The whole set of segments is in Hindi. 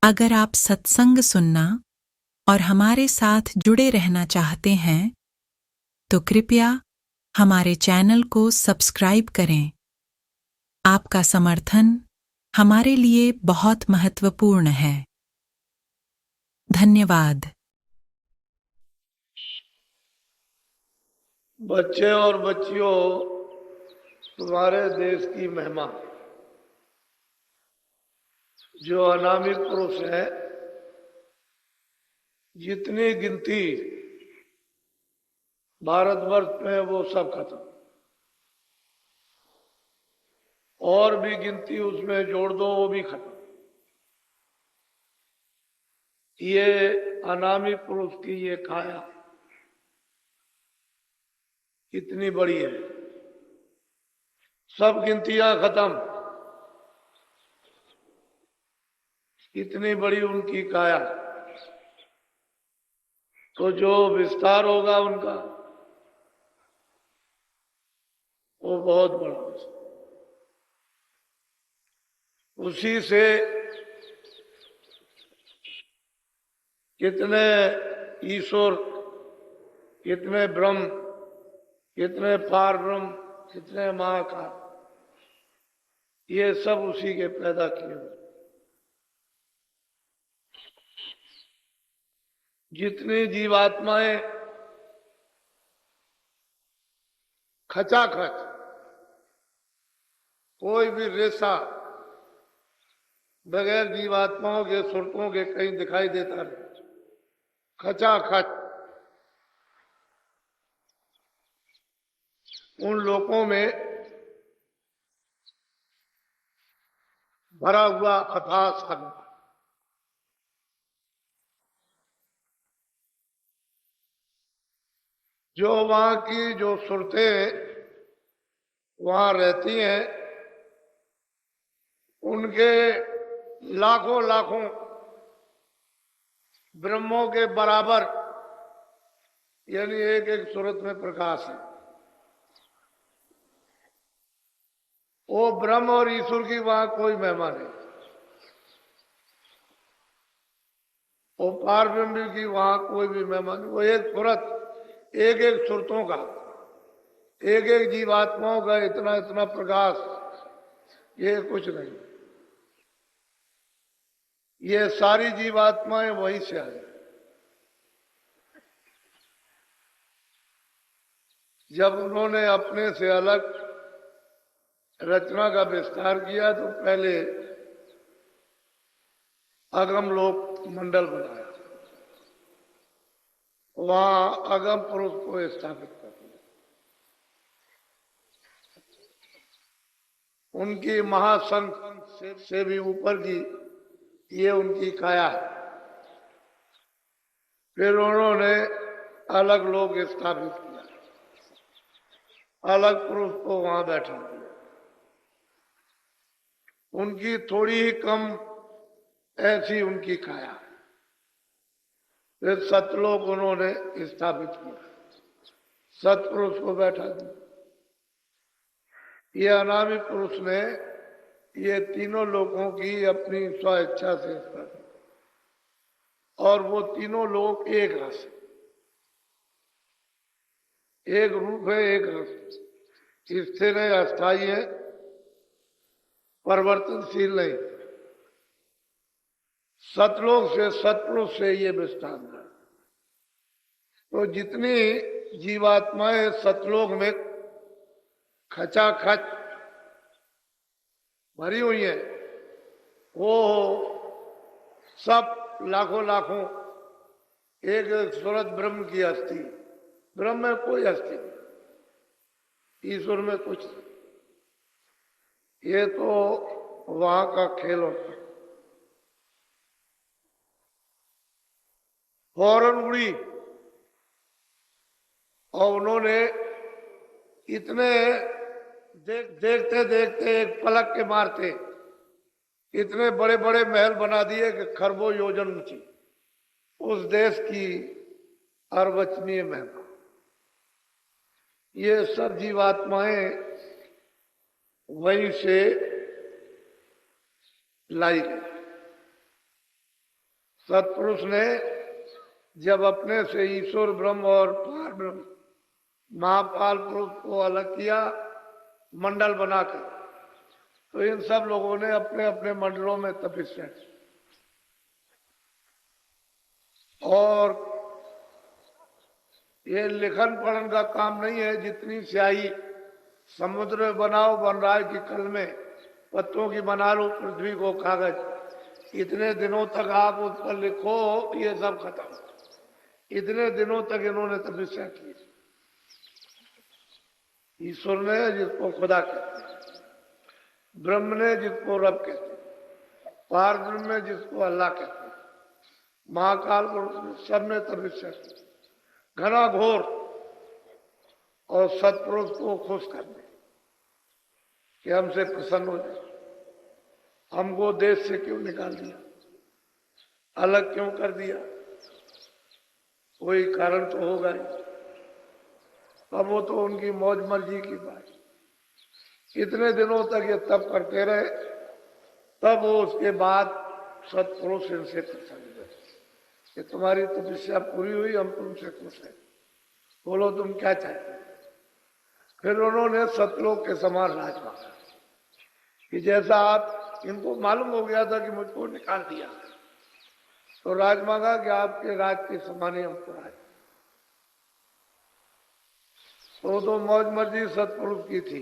अगर आप सत्संग सुनना और हमारे साथ जुड़े रहना चाहते हैं तो कृपया हमारे चैनल को सब्सक्राइब करें। आपका समर्थन हमारे लिए बहुत महत्वपूर्ण है। धन्यवाद। बच्चे और बच्चियों, तुम्हारे देश की महिमा जो अनामी पुरुष है, जितनी गिनती भारतवर्ष में वो सब खत्म, और भी गिनती उसमें जोड़ दो वो भी खत्म। ये अनामी पुरुष की ये काया कितनी बड़ी है, सब गिनतियां खत्म, इतनी बड़ी उनकी काया। तो जो विस्तार होगा उनका वो बहुत बड़ा है। उसी से कितने ईश्वर, कितने ब्रह्म, कितने पार ब्रह्म, कितने महाकाल, ये सब उसी के पैदा किए हुए। जितनी जीवात्माएं खचाखच, कोई भी रेशा बगैर जीवात्माओं के सुरतों के कहीं दिखाई देता नहीं, खचाखच उन लोकों में भरा हुआ अथाह सागर। जो वहां की जो सुरतें वहां रहती हैं, उनके लाखों लाखों ब्रह्मों के बराबर, यानी एक एक सूरत में प्रकाश है। वो ब्रह्म और ईश्वर की वहां कोई महिमा नहीं। वो पार ब्रह्म की वहां कोई भी महिमा नहीं। वो एक सूरत, एक एक सुरतों का, एक एक जीवात्माओं का इतना इतना प्रकाश, ये कुछ नहीं। ये सारी जीवात्माएं वहीं से आई। जब उन्होंने अपने से अलग रचना का विस्तार किया तो पहले अगम लोक मंडल बनाया, वहां अगम पुरुष को स्थापित कर दिया। उनकी महासंघ से भी ऊपर की ये उनकी काया है। फिर उन्होंने अलग लोक स्थापित किया, अलग पुरुष को वहां बैठा दिया। उनकी थोड़ी ही कम ऐसी उनकी काया। फिर सतलोक उन्होंने स्थापित किया, सतपुरुष को बैठा दिया। ये अनामी पुरुष ने ये तीनों लोगों की अपनी स्व इच्छा से स्थापित, और वो तीनों लोग एक रस, एक रूप है, एक रस, स्थिर है, अस्थायी है, परिवर्तनशील नहीं। सतलोक से, सतपुरुष से ये विस्तार है। तो जितनी जीवात्माएं सतलोक में खचाखच भरी हुई है, वो सब लाखों लाखों एक सूरत ब्रह्म की अस्थि। ब्रह्म में कोई अस्थि नहीं, ईश्वर में कुछ नहीं। ये तो वहां का खेल होता है। फौरन उड़ी, और उन्होंने इतने देखते देखते एक पलक के मारते इतने बड़े बड़े महल बना दिए कि खरबों योजन ऊंची। उस देश की अर्वचनीय महिमा, ये सब जीवात्माएं वहीं से लाई गई। सत्पुरुष ने जब अपने से ईश्वर ब्रह्म और पार ब्रह्म महापाल पुरुष को अलग किया मंडल बनाकर, तो इन सब लोगों ने अपने अपने मंडलों में तपस्या की। और ये लिखन पढ़न का काम नहीं है। जितनी स्याही समुद्र में बनाओ बन रहा है कि कल में पत्तों की बना लो पृथ्वी को कागज, इतने दिनों तक आप उस पर लिखो, ये सब खत्म। इतने दिनों तक इन्होंने तपस्या की। ईश्वर ने जिसको खुदा कहते हैं, ब्रह्म ने जिसको रब कहते हैं, पार ब्रह्म ने जिसको अल्लाह कहते हैं, महाकाल पुरुष सबने तपस्या की घना घोर, और सत्पुरुष को खुश कर दे कि हमसे प्रसन्न हो जाए। हमको देश से क्यों निकाल दिया, अलग क्यों कर दिया, कोई कारण तो होगा ही। अब वो तो उनकी मौज मर्जी की बात। इतने दिनों तक ये तप करते रहे, तब वो उसके बाद सत्पुरुष इनसे प्रसन्न हुए कि तुम्हारी तपस्या पूरी हुई, हम तुमसे खुश हैं, बोलो तुम क्या चाहते हो। फिर उन्होंने सतलोक के समान राज मांगा कि जैसा आप, इनको मालूम हो गया था कि मुझको निकाल दिया, तो राज मांगा कि आपके राज के समान ही हमको राज। तो मौज मर्जी सत्पुरुष की थी।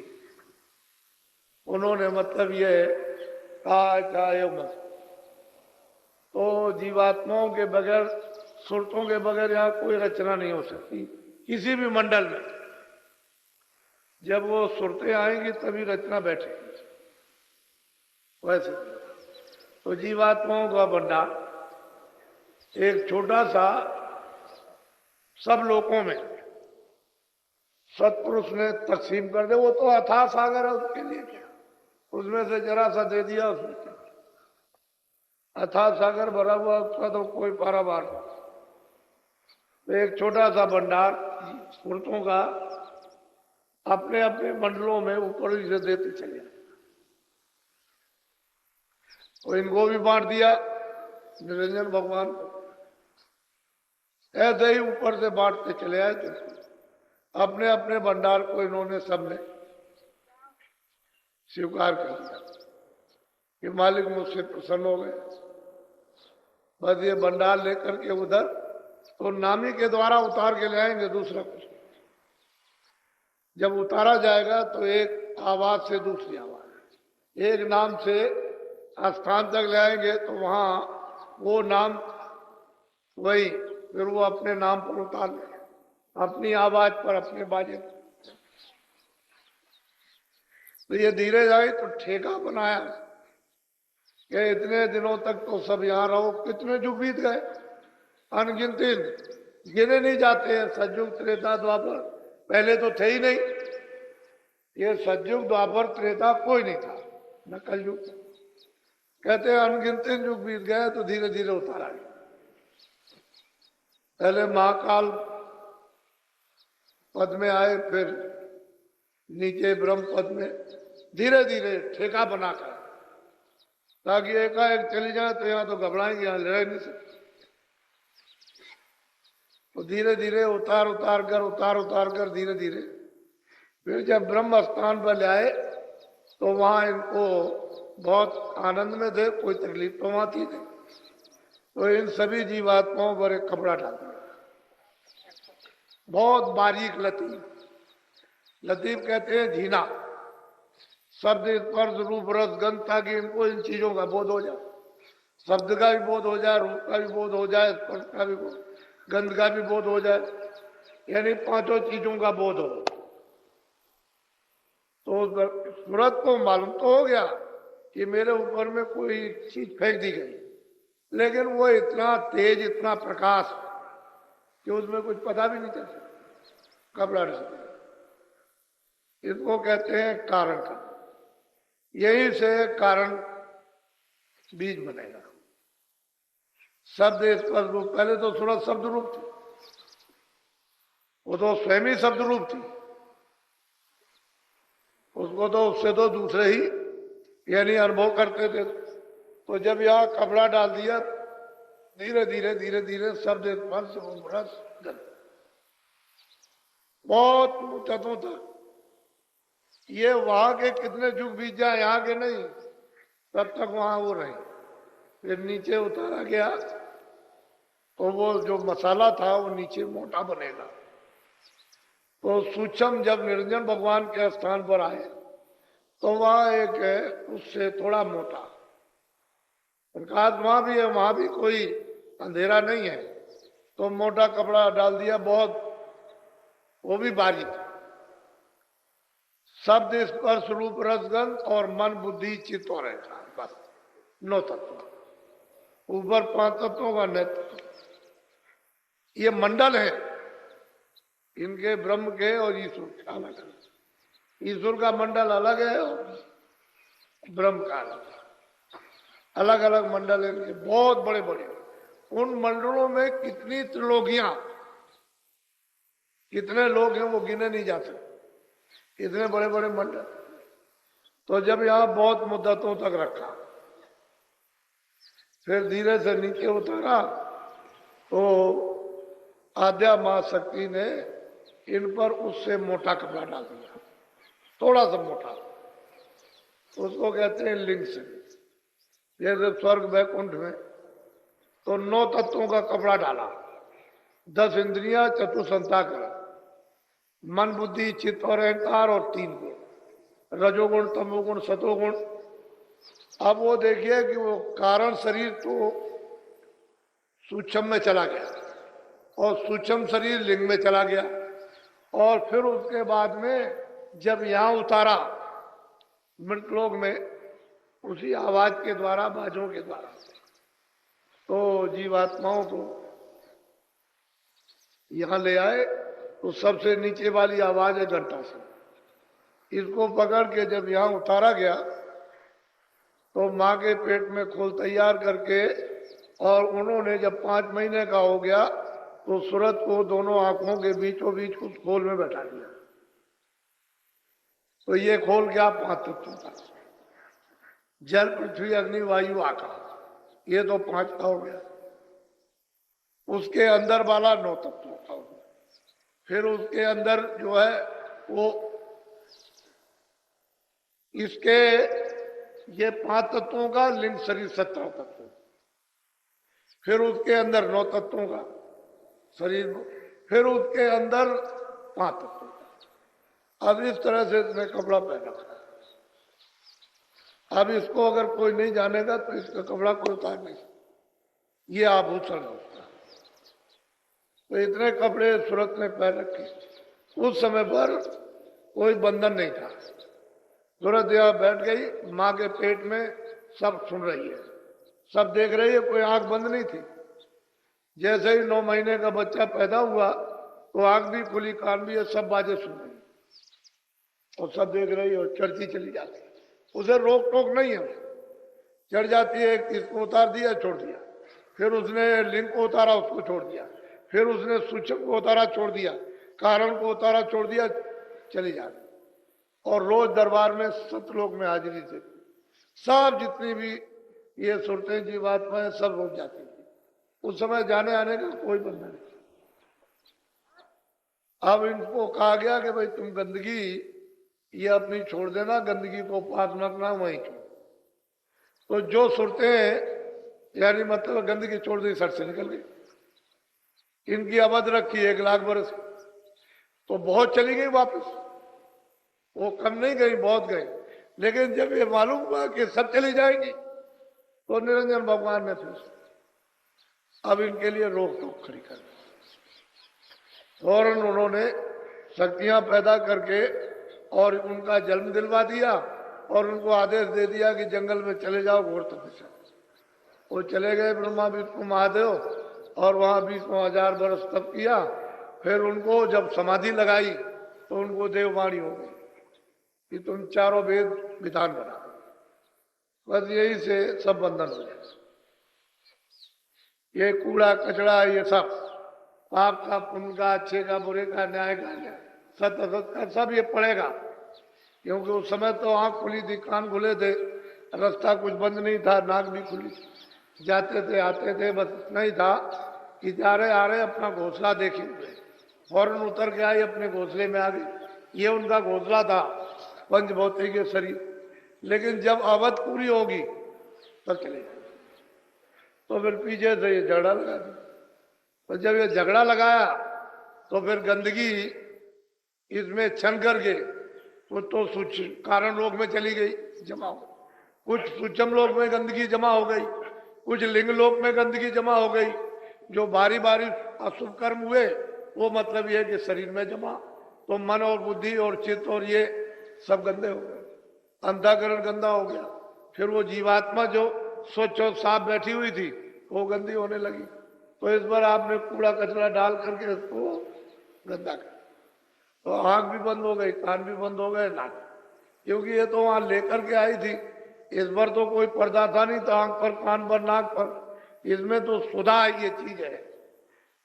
उन्होंने मतलब ये कहा चाहे मत, तो जीवात्माओं के बगैर, सुरतों के बगैर यहाँ कोई रचना नहीं हो सकती किसी भी मंडल में। जब वो सुरतें आएंगी तभी रचना बैठेगी। वैसे तो जीवात्माओं का भंडार एक छोटा सा सब लोगों में सत्पुरुष ने तकसीम कर दे। वो तो अथाह सागर है, उसके लिए क्या, उसमें से जरा सा दे दिया, उसमें क्या अथाह सागर भरा हुआ, उसका तो कोई पारावार नहीं। तो एक छोटा सा भंडार स्फूर्तों का अपने अपने मंडलों में ऊपर से देते चले। तो इनको भी बांट दिया निरंजन भगवान को, ऐसे ही ऊपर से बांटते चले आए। तो अपने अपने भंडार को इन्होंने सबने स्वीकार कर लिया कि मालिक मुझसे प्रसन्न हो गए। बस ये भंडार लेकर के उधर तो नामी के द्वारा उतार के ले आएंगे, दूसरा कुछ। जब उतारा जाएगा तो एक आवाज से दूसरी आवाज, एक नाम से स्थान तक ले आएंगे, तो वहां वो नाम वही, फिर वो अपने नाम पर उतार लेंगे, अपनी आवाज पर, अपने बाजे पर। तो ये धीरे जाए तो ठेका बनाया कि इतने दिनों तक तो सब यहां रहो। कितने युग बीत गए, अनगिनती, गिने नहीं जाते हैं। सतयुग त्रेता द्वापर पहले तो थे ही नहीं। ये सतयुग द्वापर त्रेता कोई नहीं था, न कलयुग। कहते हैं अनगिनती युग बीत गए, तो धीरे धीरे उतारा गया। पहले महाकाल पद में आए, फिर नीचे ब्रह्म पद में, धीरे धीरे ठेका बनाकर, ताकि एकाएक चली जाए तो यहाँ तो घबराएंगे, यहाँ रह नहीं सकते। तो धीरे धीरे उतार उतार कर धीरे धीरे फिर जब ब्रह्म स्थान पर ले आए, तो वहां इनको बहुत आनंद में थे, कोई तकलीफ तो वहां थी नहीं। तो इन सभी जीवात्माओं पर एक कपड़ा डाल दिया, बहुत बारीक लतीफ। लतीफ कहते हैं झीना, शब्द स्पर्श रूप रस गंध, ताकि इनको इन चीजों का बोध हो जाए। शब्द का भी बोध हो जाए, रूप का भी बोध हो जाए, स्पर्श का भी बोध, गंध का भी बोध हो जाए, यानी पांचों चीजों का बोध हो। तो सूरत को मालूम तो हो गया कि मेरे ऊपर में कोई चीज फेंक दी गई, लेकिन वो इतना तेज, इतना प्रकाश कि उसमें कुछ पता भी नहीं चल सकता, कपड़ा ढक। इसको कहते हैं कारण का। यही से कारण बीज बनेगा। शब्द स्पर्श रूप, पहले तो सूरत शब्द रूप थी, वो तो स्वयं ही शब्द रूप थी। उसको तो उससे तो दूसरे ही, यानी अनुभव करते थे। तो जब यहाँ कपड़ा डाल दिया धीरे धीरे धीरे धीरे शब्द स्पर्श रस गंध, बहुत ऊंचाइयों तक। ये वहां के कितने जुग बीत जाए, यहाँ के नहीं, तब तक वहां वो रहे। फिर नीचे उतारा गया तो वो जो मसाला था वो नीचे मोटा बनेगा। तो सूक्ष्म जब निरंजन भगवान के स्थान पर आए तो वहां एक है उससे थोड़ा मोटा प्रकाश, वहां भी है, वहां भी कोई अंधेरा नहीं है। तो मोटा कपड़ा डाल दिया बहुत, वो भी बारीक, शब्द स्पर्श रूप रसगंध और मन बुद्धि चित्त और अहंकार, बस 9 तत्व। ऊपर 5 तत्वों का नेतृत्व। ये मंडल है इनके, ब्रह्म के और ईश्वर के अलग अलग। ईश्वर का मंडल अलग है और ब्रह्म का अलग, अलग अलग मंडल है इनके, बहुत बड़े बड़े। उन मंडलों में कितनी त्रिलोकियां, कितने लोग हैं वो गिने नहीं जा सकते, इतने बड़े बड़े मंडल। तो जब यहां बहुत मुद्दतों तक रखा, फिर धीरे से नीचे उतारा तो आद्या मां शक्ति ने इन पर उससे मोटा कपड़ा डाल दिया, थोड़ा सा मोटा, उसको कहते हैं लिंग से। जैसे स्वर्ग वैकुंठ में तो 9 तत्वों का कपड़ा डाला, 10 इंद्रियां, चतुसंताकर, मन बुद्धि चित्त और अहंकार, और 3 गुण, रजोगुण तमोगुण सतोगुण। अब वो देखिए कि वो कारण शरीर तो सूक्ष्म में चला गया और सूक्ष्म शरीर लिंग में चला गया, और फिर उसके बाद में जब यहां उतारा मृतलोक में, उसी आवाज के द्वारा, बाजों के द्वारा, तो जीवात्माओं को यहां ले आए। तो सबसे नीचे वाली आवाज है घंटा से, इसको पकड़ के जब यहां उतारा गया तो माँ के पेट में खोल तैयार करके, और उन्होंने जब 5 महीने का हो गया तो सूरत को दोनों आंखों के बीचों बीच उस खोल में बैठा दिया। तो ये खोल क्या, 5 तत्वों का, जल पृथ्वी अग्नि वायु आकाश, ये तो 5 का हो गया। उसके अंदर वाला 9 तत्वों का हो गया। फिर उसके अंदर जो है वो इसके ये 5 तत्वों का लिंग शरीर 17 तत्व, फिर उसके अंदर 9 तत्वों का शरीर, फिर उसके अंदर 5 तत्वों का। अब इस तरह से इसने कपड़ा पहन रखा है। अब इसको अगर कोई नहीं जानेगा तो इसका कपड़ा कोई उतार नहीं सकता, ये आभूषण है उसका। तो इतने कपड़े सूरत ने पहन रखे। उस समय पर कोई बंधन नहीं था। सूरत यहाँ बैठ गई माँ के पेट में, सब सुन रही है, सब देख रही है, कोई आंख बंद नहीं थी। जैसे ही 9 महीने का बच्चा पैदा हुआ तो आंख भी खुली, कान भी है, सब बातें सुन रही और सब देख रही है और चढ़ती चली जाती। उसे रोक टोक नहीं है, चढ़ जाती है। इसको उतार दिया, छोड़ दिया, फिर उसने लिंग को उतारा, उसको छोड़ दिया, फिर उसने सूक्ष्म को उतारा, छोड़ दिया, कारण को उतारा, छोड़ दिया, चली जाती। और रोज दरबार में सतलोक में हाजिरी थे, सब जितनी भी ये सुरतें जीवात्माएं सब रुक जाती थी। उस समय जाने आने का कोई बंधन नहीं। अब इनको कहा गया कि भाई तुम गंदगी ये अपनी छोड़ देना, गंदगी को पास न रखना, वहीं छोड़। तो जो सुरतें यानी मतलब गंदगी छोड़ दी, सर से निकल गई। इनकी अवध रखी 1 लाख बरस, तो बहुत चली गई वापस, वो कम नहीं गई, बहुत गई। लेकिन जब ये मालूम हुआ कि सब चली जाएंगी तो निरंजन भगवान ने फिर अब इनके लिए रोक टोक खड़ी कर दी। फौरन उन्होंने शक्तियां पैदा करके और उनका जन्म दिलवा दिया और उनको आदेश दे दिया कि जंगल में चले जाओ घोर तपस्या। वो चले गए ब्रह्मा विष्णु महादेव और वहां 20,000 वर्ष तप किया। फिर उनको जब समाधि लगाई तो उनको देववाणी हो गई कि तुम चारों वेद विधान बना। बस यही से सब बंधन हो जाए। ये कूड़ा कचड़ा, ये सब पाप का, पुण्य का, अच्छे का, बुरे का, न्याय का, सत्य असत का, सब ये पड़ेगा। क्योंकि उस समय तो आंख खुली थी, कान खुले थे, रास्ता कुछ बंद नहीं था, नाक भी खुली। जाते थे आते थे, बस इतना ही था कि जा रहे आ रहे अपना घोंसला देखे हुए, फौरन उतर के आई अपने घोंसले में आ गई। ये उनका घोंसला था, पंचभौतिक शरीर। लेकिन जब अवध पूरी होगी तब चले जाए। तो फिर पीछे से ये झगड़ा लगा दिया। तो जब ये झगड़ा लगाया तो फिर गंदगी इसमें छन करके वो तो कारण लोक में चली गई जमा हो, कुछ सूक्ष्म लोक में गंदगी जमा हो गई, कुछ लिंग लोक में गंदगी जमा हो गई। जो बारी बारी अशुभ कर्म हुए वो मतलब ये कि शरीर में जमा, तो मन और बुद्धि और चित्त और ये सब गंदे हो गए, अंतःकरण गंदा हो गया। फिर वो जीवात्मा जो स्वच्छ और साफ बैठी हुई थी वो गंदी होने लगी। तो इस बार आपने कूड़ा कचरा डाल करके इसको गंदा कर, तो आंख भी बंद हो गई, कान भी बंद हो गए, नाक, क्योंकि ये तो वहां लेकर के आई थी। इस बार तो कोई पर्दा था नहीं, तो आंख पर, कान पर, नाक पर, इसमें तो सुधा ये चीज है,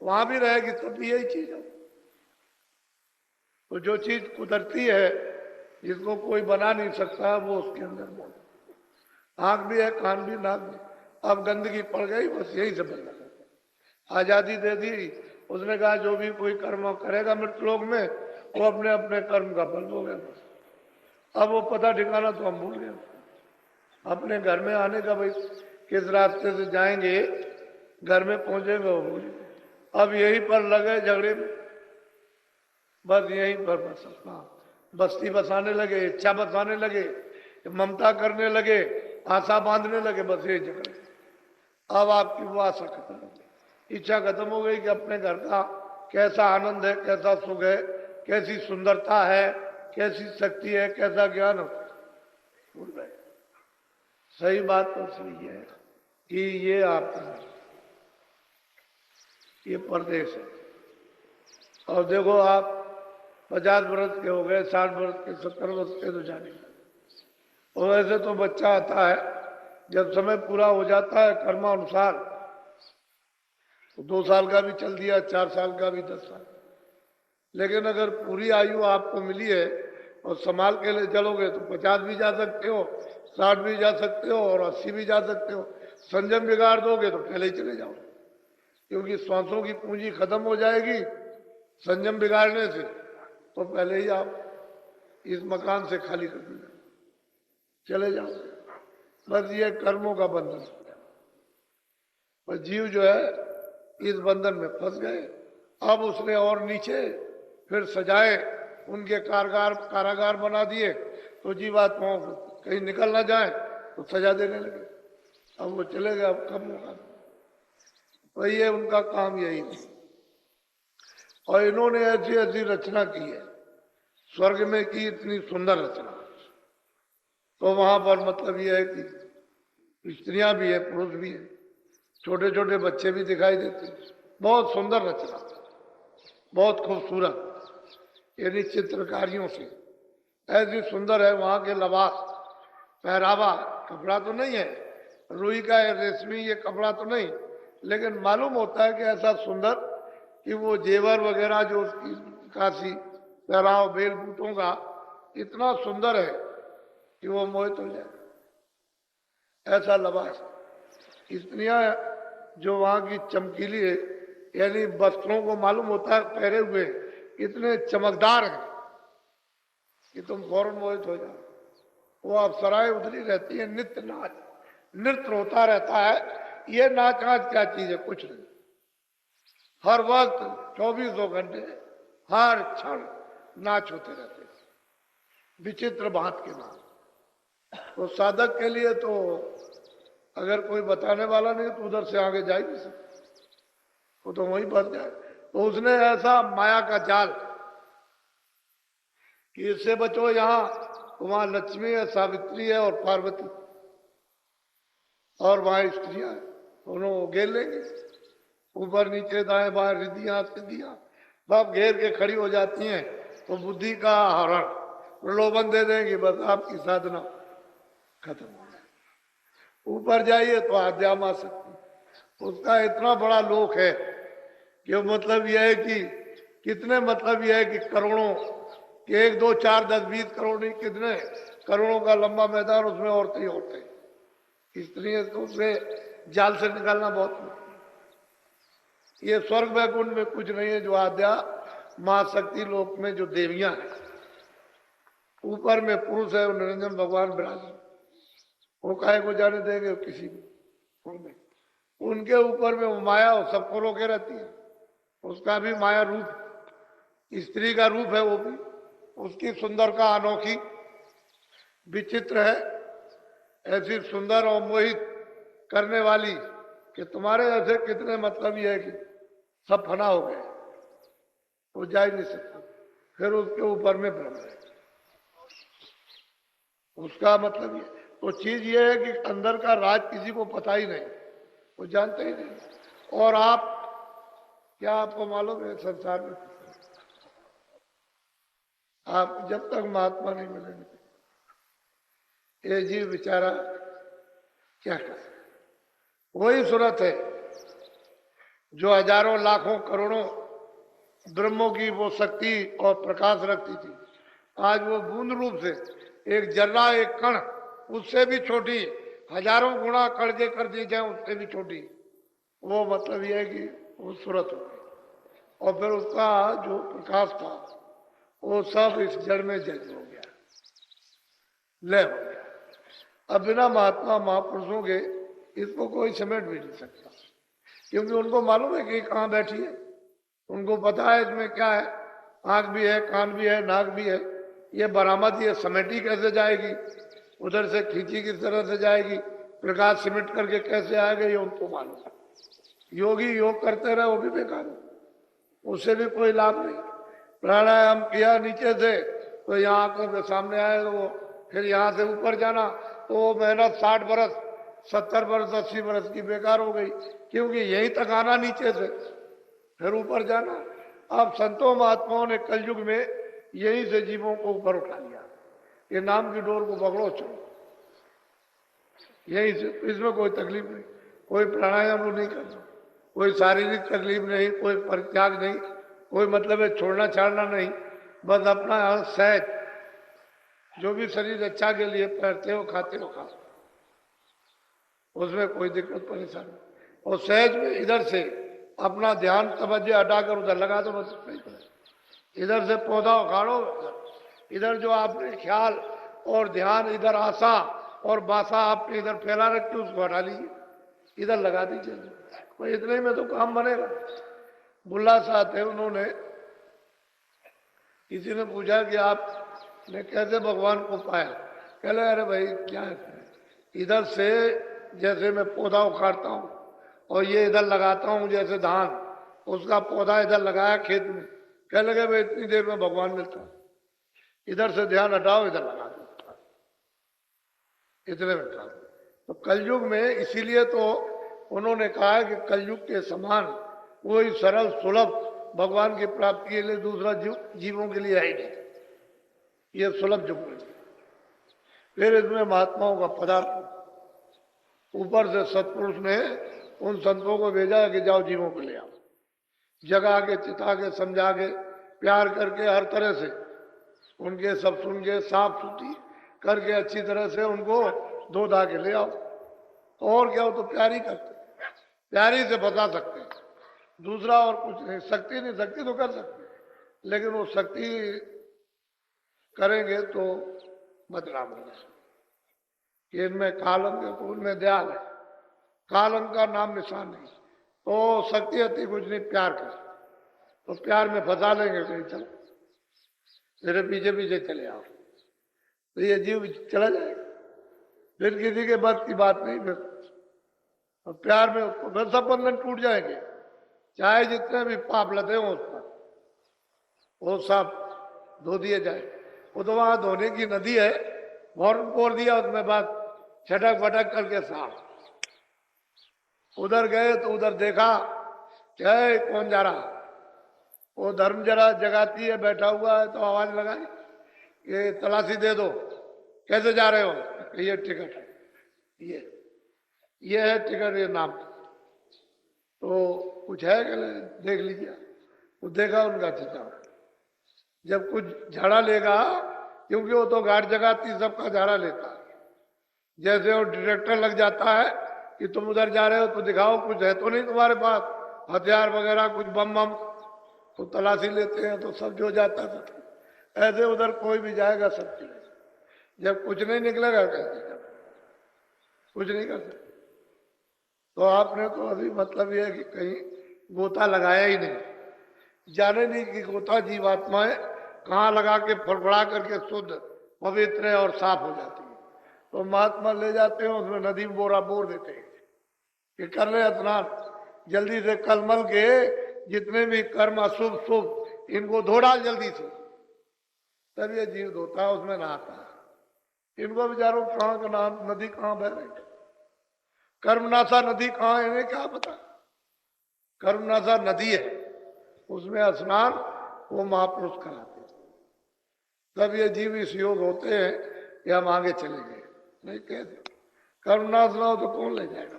वहां भी रहेगी तब भी यही चीज है। तो जो चीज कुदरती है जिसको कोई बना नहीं सकता वो उसके अंदर मौजूद, आंख भी है, कान भी, नाक भी। अब गंदगी पड़ गई, बस यही से बंद आजादी दे दी। उसने कहा जो भी कोई कर्म करेगा मृत लोक में वो अपने अपने कर्म का फल हो गया। बस अब वो पता ठिकाना तो हम भूल गए अपने घर में आने का, भाई किस रास्ते से जाएंगे घर में पहुंचेंगे वो भूल गए। अब यहीं पर लगे झगड़े में, बस यहीं पर बस बस्ती बसाने लगे, इच्छा बसाने लगे, ममता करने लगे, आशा बांधने लगे, बस यही झगड़े। अब आपकी वो आशा खत्म हो गई, इच्छा खत्म हो गई कि अपने घर का कैसा आनंद है, कैसा सुख है, कैसी सुंदरता है, कैसी शक्ति है, कैसा ज्ञान हो, भूल गए। सही बात तो सही है कि ये आपका ये प्रदेश है। और देखो आप 50 वर्ष के हो गए, 60 वर्ष के, 70 वर्ष के तो जाने, और ऐसे तो बच्चा आता है जब समय पूरा हो जाता है कर्मानुसार, तो 2 साल का भी चल दिया, 4 साल का भी, 10 साल। लेकिन अगर पूरी आयु आपको मिली है और संभाल के लिए चलोगे तो 50 भी जा सकते हो, 60 भी जा सकते हो और 80 भी जा सकते हो। संयम बिगाड़ दोगे तो पहले ही चले जाओ, क्योंकि श्वासों की पूंजी खत्म हो जाएगी संयम बिगाड़ने से, तो पहले ही आप इस मकान से खाली कर दीजिए, चले जाओ। बस ये कर्मों का बंधन, पर जीव जो है इस बंधन में फंस गए। अब उसने और नीचे फिर सजाए, उनके कारागार बना दिए, तो जीवात्माओं को कहीं निकल ना जाए तो सजा देने लगे। अब वो चले गए, अब कब होगा, तो ये उनका काम यही है। और इन्होंने ऐसी ऐसी रचना की है, स्वर्ग में की इतनी सुंदर रचना, तो वहां पर मतलब ये है कि स्त्रियां भी है, पुरुष भी है, छोटे छोटे बच्चे भी दिखाई देते हैं। बहुत सुंदर रचना, बहुत खूबसूरत, यानी चित्रकारियों से ऐसी सुंदर है। वहां के लिबास, पहरावा, कपड़ा तो नहीं है रुई का है, रेशमी ये कपड़ा तो नहीं, लेकिन मालूम होता है कि ऐसा सुंदर कि वो जेवर वगैरह जो उसकी काशी पहराव बेल बूटों का इतना सुंदर है कि वो मोहित हो जाए, ऐसा लिबास। स्त्रियां जो वहां की चमकीली है, यानी वस्त्रों को मालूम होता है पहरे हुए इतने चमकदार हैं कि तुम फौरन मोहित हो जाओ। वो अप्सराएं उतरी रहती है, नित्य नाच नृत्य होता रहता है। ये नाच नाच क्या चीज है, कुछ नहीं, हर वक्त 24 घंटे हर क्षण नाच होते रहते, विचित्र भांत के नाच। तो साधक के लिए तो अगर कोई बताने वाला नहीं तो उधर से आगे जा ही नहीं सकता, वो तो वहीं फंस जाए। तो उसने ऐसा माया का जाल कि इससे बचो, यहां तो वहां लक्ष्मी है, सावित्री है और पार्वती, और वहां स्त्रियां है, दोनों घेर लेंगे, ऊपर नीचे दाएं बाएं रिद्धियां सिद्धियां सब घेर के खड़ी हो जाती हैं। तो बुद्धि का हरण, प्रलोभन दे देंगे, बस आपकी साधना खत्म हो जाए। ऊपर जाइए तो आध्यात्म आ सकती, उसका इतना बड़ा लोक है कि मतलब यह है कि कितने, मतलब यह है कि करोड़ों, कि 1 2 4 10 20 करोड़ नहीं, कितने करोड़ों का लंबा मैदान, उसमें औरतें ही औरतें, स्त्रियां तो उसमें जाल से निकालना बहुत मुश्किल। ये स्वर्ग वैकुंठ में कुछ नहीं है, जो आद्या मां शक्ति लोक में जो देवियां हैं, ऊपर में पुरुष है, निरंजन भगवान विराज, वो काहे को जाने देंगे किसी को उनमें। उनके ऊपर में वो माया सबको रोके रहती है, उसका भी माया रूप, स्त्री का रूप है वो भी, उसकी सुंदरता अनोखी विचित्र है, ऐसी सुंदर और मोहित करने वाली कि तुम्हारे ऐसे कितने मतलब ये है कि सब फना हो गए, वो जा ही नहीं सकता। फिर उसके ऊपर में ब्रह्म है, उसका मतलब ये। तो चीज ये है कि अंदर का राज किसी को पता ही नहीं, वो जानते ही नहीं। और आप क्या, आपको मालूम है संसार में आप जब तक महात्मा नहीं मिलेंगे, ये जीव बेचारा क्या कर सकता। वही सूरत है जो हजारों लाखों करोड़ों ब्रह्मों की वो शक्ति और प्रकाश रखती थी, आज वो बूंद रूप से एक जर्रा, एक कण, उससे भी छोटी, हजारों गुणा कड़के कर दी जाए उससे भी छोटी, वो मतलब यह है कि वो सूरत हो गई। और फिर उसका जो प्रकाश था वो सब इस जड़ में जज हो गया, लय हो गया। अब बिना महात्मा महापुरुषों के इसको कोई समेट भी नहीं सकता, क्योंकि उनको मालूम है कि कहाँ बैठी है, उनको पता है इसमें क्या है, आंख भी है, कान भी है, नाक भी है, ये बरामद, ये समेटी कैसे जाएगी, उधर से खींची किस तरह से जाएगी, प्रकाश सिमट करके कैसे आएगा, ये उनको मालूम है। योगी योग करते रहे वो भी बेकार है, उससे भी कोई लाभ नहीं। प्राणायाम किया नीचे से तो यहाँ आंखों के सामने आएगा वो, फिर यहाँ से ऊपर जाना तो वो मेहनत 60 बरस 70 बरस 80 बरस की बेकार हो गई, क्योंकि यहीं तक आना नीचे से, फिर ऊपर जाना। अब संतों महात्माओं ने कलयुग में यहीं से जीवों को ऊपर उठा लिया, ये नाम की डोर को पकड़ो चलो यहीं से, इसमें कोई तकलीफ नहीं, कोई प्राणायाम नहीं करना, कोई शारीरिक तकलीफ नहीं, कोई परित्याग नहीं, कोई मतलब है छोड़ना छाड़ना नहीं, बस अपना सहज जो भी शरीर अच्छा के लिए पहनते हो खाते हो खाओ, उसमें कोई दिक्कत परेशानी। और सहज में इधर से अपना ध्यान तवज्जो हटाकर उधर लगा दो, बस इधर से पौधा उखाड़ो, इधर जो आपने ख्याल और ध्यान, इधर आशा और बासा आपने इधर फैला रखी उसको हटा लीजिए, इधर लगा दीजिए, कोई इतने में तो काम बनेगा। बुल्ला साहब थे, उन्होंने, किसी ने पूछा कि आपने कैसे भगवान को पाया, कह रहे अरे भाई क्या है, इधर से जैसे मैं पौधा उखाड़ता हूँ और ये इधर लगाता हूँ, जैसे धान, उसका पौधा इधर लगाया खेत में, कह लगे भाई इतनी देर में भगवान मिलता है, इधर से ध्यान हटाओ इधर लगा दो, इतने में काम। तो कलयुग में इसीलिए तो उन्होंने कहा कि कलयुग के समान कोई सरल सुलभ भगवान की प्राप्ति के लिए दूसरा जीवों के लिए है ही नहीं, ये सुलभ युग है। फिर इसमें महात्माओं का पदार्थ, ऊपर से सत्पुरुष ने उन संतों को भेजा कि जाओ जीवों को ले आओ, जगा के, चिता के, समझा के, प्यार करके, हर तरह से उनके सब सुन के, साफ सुथरी करके अच्छी तरह से उनको धो धा के ले आओ। और क्या हो तो प्यार ही करते, प्यार ही से बता सकते, दूसरा और कुछ नहीं। शक्ति नहीं, शक्ति तो कर सकते, लेकिन वो शक्ति करेंगे तो बदनाम हो जाए कि इनमें कालंक है, तो उनमें दयाल है, कालंक का नाम निशान नहीं। तो शक्ति अति कुछ नहीं, प्यार कर, तो प्यार में फंसा लेंगे कहीं, चलो मेरे पीछे पीछे चले आओ, तो ये जीव चला जाएगा, फिर किसी के बस की बात नहीं। फिर और प्यार में उसको फिर सब बंधन टूट जाएंगे, चाहे जितने भी पाप लदे हो उस पर, वो सब धो दिए जाए। वो तो वहां धोने की नदी है, फौरन पोर दिया, उसमें बाद छटक फटक करके साफ। उधर गए तो उधर देखा क्या है, कौन जा रहा, वो धर्म जरा जगाती है, बैठा हुआ है, तो आवाज लगाई ये तलाशी दे दो, कैसे जा रहे हो, ये टिकट है, ये है टिकट, ये नाम, तो कुछ है क्या, देख लीजिए। वो देखा उनका चिता, जब कुछ झाड़ा लेगा, क्योंकि वो तो गार्ड जगाती सबका झाड़ा लेता है, जैसे वो डायरेक्टर लग जाता है कि तुम उधर जा रहे हो तो दिखाओ, कुछ है तो नहीं तुम्हारे पास हथियार वगैरह, कुछ बम बम। तो तलाशी लेते हैं तो सब जो जाता था। ऐसे उधर कोई भी जाएगा सब चलेगा। जब कुछ नहीं निकलेगा कैसे कर, कुछ नहीं कर सकते। तो आपने तो अभी मतलब यह है कि कहीं गोता लगाया ही नहीं, जाने नहीं कि गोता जीवात्माएं कहाँ लगा के फड़फड़ा करके शुद्ध पवित्र और साफ हो जाती है। तो महात्मा ले जाते हैं उसमें नदी में बोरा बोर देते हैं कि कर ले स्नान जल्दी से, कलमल के जितने भी कर्म अशुभ शुभ इनको धो डाल जल्दी से। तब ये जीव धोता है, उसमें नहाता है। इनको बेचारों कहाँ का नाम, नदी कहाँ बह रही, कर्मनाशा नदी कहाँ है इन्हें क्या पता। कर्मनाशा नदी है, उसमें स्नान वो महापुरुष कराते। तब ये जीव इस योग होते हैं कि हम आगे चले गए। नहीं कहते कर्मनाश ना हो तो कौन ले जाएगा।